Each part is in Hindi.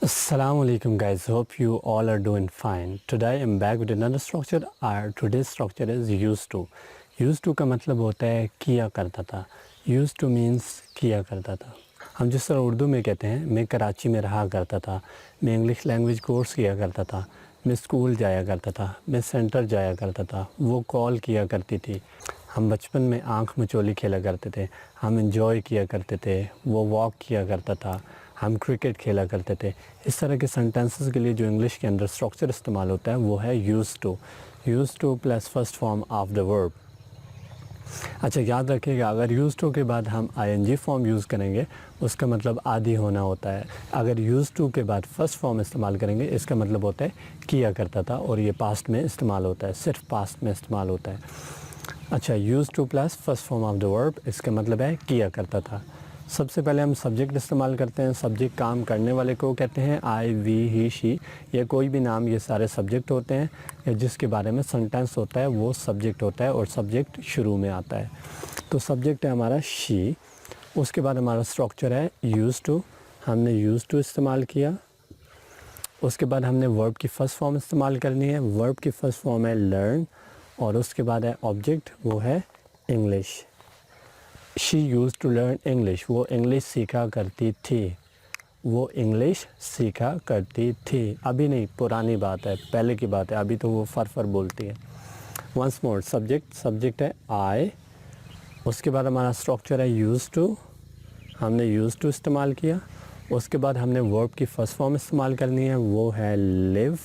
Assalamu alaikum guys, hope you all are doing fine. Today I'm back with another structure. Our today's structure is used to. Used to का मतलब होता है किया करता था. Used to means किया करता था. हम जिस तरह उर्दू में कहते हैं मैं कराची में रहा करता था, मैं इंग्लिश लैंग्वेज कोर्स किया करता था, मैं स्कूल जाया करता था, मैं सेंटर जाया करता था, वो कॉल किया करती थी, हम बचपन में आँख मचोली खेला करते थे, हम इंजॉय किया करते थे, वो वॉक किया करता था, हम क्रिकेट खेला करते थे। इस तरह के सेंटेंसेस के लिए जो इंग्लिश के अंदर स्ट्रक्चर इस्तेमाल होता है वो है use two plus first form of the verb. अच्छा, याद रखिएगा, अगर यूज़ टू के बाद हम आईएनजी फॉर्म यूज़ करेंगे उसका मतलब आदि होना होता है। अगर यूज़ टू के बाद फर्स्ट फॉर्म इस्तेमाल करेंगे इसका मतलब होता है किया करता था, और ये पास्ट में इस्तेमाल होता है, सिर्फ पास्ट में इस्तेमाल होता है। अच्छा, use two plus first form of the verb, इसका मतलब है किया करता था। सबसे पहले हम सब्जेक्ट इस्तेमाल करते हैं। सब्जेक्ट काम करने वाले को कहते हैं, आई, वी, ही, शी या कोई भी नाम, ये सारे सब्जेक्ट होते हैं, या जिसके बारे में सेंटेंस होता है वो सब्जेक्ट होता है, और सब्जेक्ट शुरू में आता है। तो सब्जेक्ट है हमारा शी। उसके बाद हमारा स्ट्रक्चर है यूज़ टू, हमने यूज़ टू इस्तेमाल किया। उसके बाद हमने वर्ब की फ़र्स्ट फॉर्म इस्तेमाल करनी है। वर्ब की फ़र्स्ट फॉर्म है लर्न, और उसके बाद है ऑब्जेक्ट, वो है English. She use to learn English, वो इंग्लिश सीखा करती थी, वो इंग्लिश सीखा करती थी। अभी नहीं, पुरानी बात है, पहले की बात है, अभी तो वो फर बोलती है। वंस मोर, सब्जेक्ट है आई। उसके बाद हमारा स्ट्रक्चर है यूज़ टू, हमने यूज़ टू इस्तेमाल किया। उसके बाद हमने वर्ब की फ़र्स्ट फॉर्म इस्तेमाल करनी है, वो है लिव,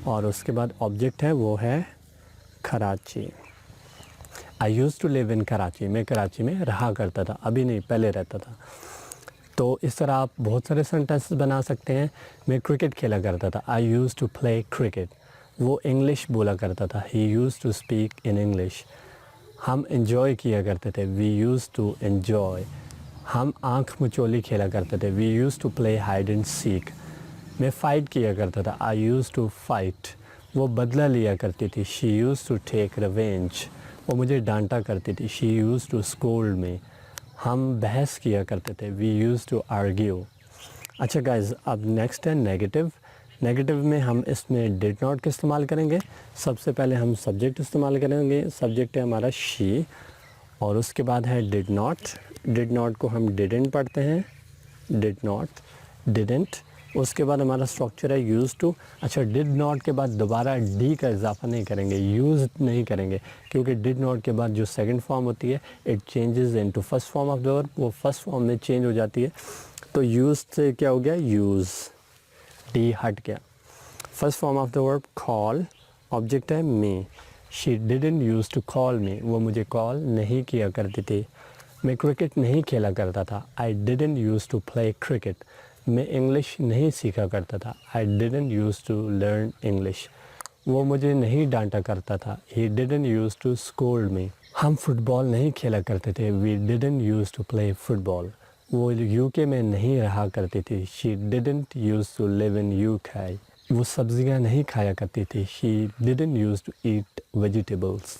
और उसके बाद ऑब्जेक्ट है वो है Karachi. I used to live in Karachi, मैं कराची में रहा करता था, अभी नहीं, पहले रहता था। तो इस तरह आप बहुत सारे सेंटेंसेस बना सकते हैं। मैं क्रिकेट खेला करता था, I used to play cricket, वो इंग्लिश बोला करता था, he used to speak in English. हम इंजॉय किया करते थे, वी यूज़ टू एन्जॉय। हम आँख मचोली खेला करते थे, we use to play hide and seek. मैं फ़ाइट किया करता था, आई यूज़ टू फाइट, वो बदला लिया करती थी, she use to take revenge, वो मुझे डांटा करती थी, she use to scold me. हम बहस किया करते थे, वी यूज़ टू आर्ग्यू। अच्छा गाइज़, अब नेक्स्ट है नेगेटिव। नेगेटिव में हम इसमें डिड नॉट का इस्तेमाल करेंगे। सबसे पहले हम सब्जेक्ट इस्तेमाल करेंगे। सब्जेक्ट है हमारा शी, और उसके बाद है डिड नॉट। डिड नॉट को हम डिडेंट पढ़ते हैं, डिड नॉट, डिडेंट। उसके बाद हमारा स्ट्रक्चर है यूज़ टू। अच्छा, डिड नॉट के बाद दोबारा डी का इजाफा नहीं करेंगे, यूज़ नहीं करेंगे, क्योंकि डिड नॉट के बाद जो सेकंड फॉर्म होती है it changes into first form of the verb, वो फर्स्ट फॉर्म में चेंज हो जाती है। तो यूज़ से क्या हो गया, यूज़, डी हट गया। First form of the verb call, object है me, she didn't use to call me, वो मुझे कॉल नहीं किया करती थी। मैं क्रिकेट नहीं खेला करता था, I didn't use to play cricket. मैं इंग्लिश नहीं सीखा करता था, I didn't use to learn English, वो मुझे नहीं डांटा करता था, he didn't use to scold me. हम फुटबॉल नहीं खेला करते थे, we didn't use to play football, वो यूके में नहीं रहा करती थी, she didn't use to live in UK. वो सब्जियां नहीं खाया करती थी, she didn't use to eat vegetables.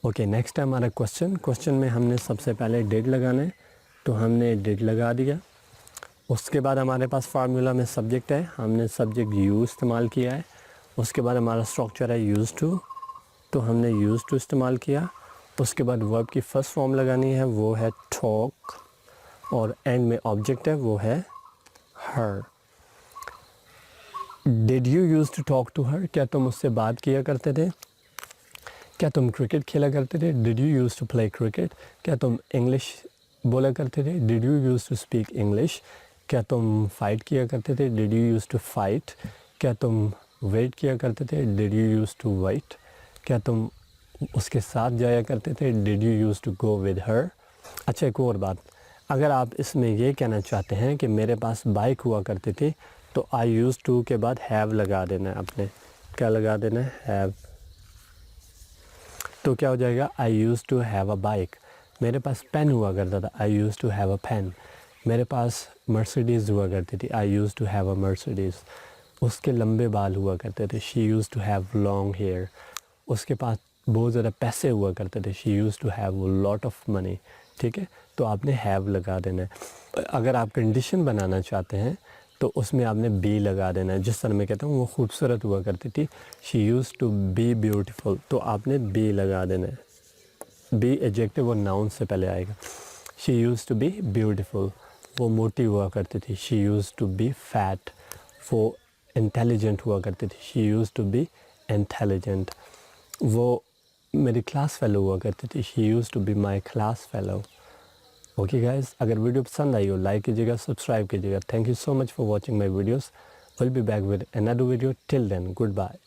Okay, next है हमारा क्वेश्चन में हमने सबसे पहले डिड लगाना है, तो हमने डिड लगा दिया। उसके बाद हमारे पास फार्मूला में सब्जेक्ट है, हमने सब्जेक्ट यू इस्तेमाल किया है। उसके बाद हमारा स्ट्रक्चर है यूज़ टू, तो हमने यूज़ टू इस्तेमाल किया। उसके बाद वर्ब की फ़र्स्ट फॉर्म लगानी है, वो है टॉक, और एंड में ऑब्जेक्ट है वो है her. Did you use to talk to her, क्या तुम उससे बात किया करते थे? क्या तुम क्रिकेट खेला करते थे? Did you use to play cricket? क्या तुम इंग्लिश बोला करते थे? Did you use to speak English? क्या तुम फ़ाइट किया करते थे? Did you use to fight? क्या तुम वेट किया करते थे? Did you use to wait? क्या तुम उसके साथ जाया करते थे? Did you use to go with her? अच्छा, एक और बात, अगर आप इसमें ये कहना चाहते हैं कि मेरे पास बाइक हुआ करती थी, तो आई यूज़ टू के बाद हैव लगा देना है अपने, क्या लगा देना है, हैव। तो क्या हो जाएगा, I used to have a bike, मेरे पास पेन हुआ करता था, I used to have a pen. मेरे पास मर्सिडीज़ हुआ करती थी, I used to have a Mercedes. उसके लंबे बाल हुआ करते थे, she use to have long hair. उसके पास बहुत ज़्यादा पैसे हुआ करते थे, she use to have lot of money. ठीक है, तो आपने हैव लगा देना है। अगर आप कंडीशन बनाना चाहते हैं तो उसमें आपने बी लगा देना है। जिस तरह मैं कहता हूँ वो खूबसूरत हुआ करती थी, she use to be beautiful, तो आपने बी लगा देना है। बी एडजेक्टिव और नाउन से पहले आएगा। She use to be beautiful, वो मोटी हुआ करती थी। She use to be fat, वो इंटेलिजेंट हुआ करती थी। She use to be intelligent, वो मेरी क्लास फेलो हुआ करती थी। She use to be my class fellow. Okay guys, अगर वीडियो पसंद आई हो लाइक कीजिएगा, सब्सक्राइब कीजिएगा। Thank you so much for watching my videos. Will be back with another video. Till then, good bye.